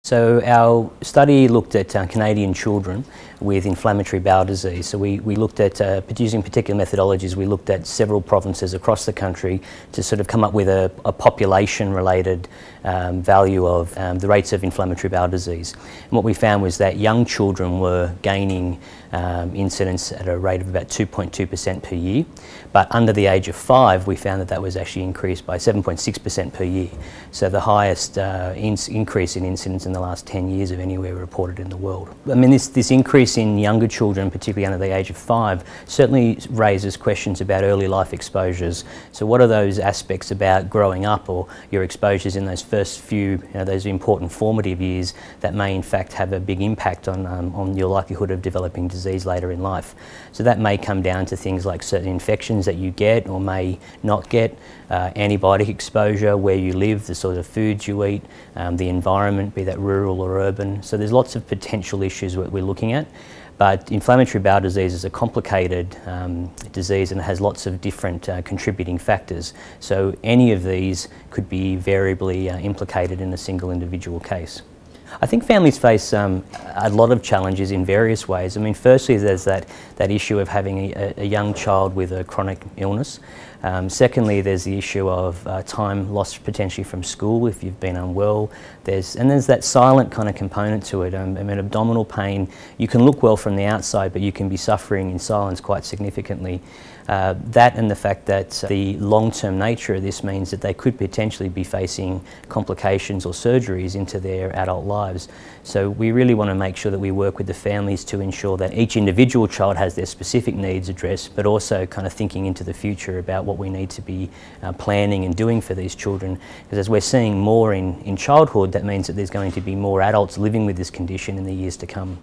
So our study looked at Canadian children with inflammatory bowel disease. So we looked at, using particular methodologies, we looked at several provinces across the country to sort of come up with a population-related value of the rates of inflammatory bowel disease. And what we found was that young children were gaining incidence at a rate of about 2.2% per year, but under the age of 5 we found that that was actually increased by 7.6% per year. So the highest increase in incidence in the last 10 years of anywhere reported in the world. I mean, this increase in younger children, particularly under the age of 5, certainly raises questions about early life exposures. So what are those aspects about growing up or your exposures in those first few, those important formative years that may in fact have a big impact on your likelihood of developing disease later in life. So that may come down to things like certain infections that you get or may not get, antibiotic exposure, where you live, the sort of foods you eat, the environment, be that rural or urban. So there's lots of potential issues that we're looking at. But inflammatory bowel disease is a complicated disease and it has lots of different contributing factors. So any of these could be variably implicated in a single individual case. I think families face a lot of challenges in various ways. I mean, firstly, there's that issue of having a young child with a chronic illness. Secondly, there's the issue of time lost potentially from school if you've been unwell. There's that silent kind of component to it. I mean, abdominal pain, you can look well from the outside, but you can be suffering in silence quite significantly. That and the fact that the long-term nature of this means that they could potentially be facing complications or surgeries into their adult lives. So we really want to make sure that we work with the families to ensure that each individual child has their specific needs addressed, but also kind of thinking into the future about what we need to be planning and doing for these children. Because as we're seeing more in childhood, that means that there's going to be more adults living with this condition in the years to come.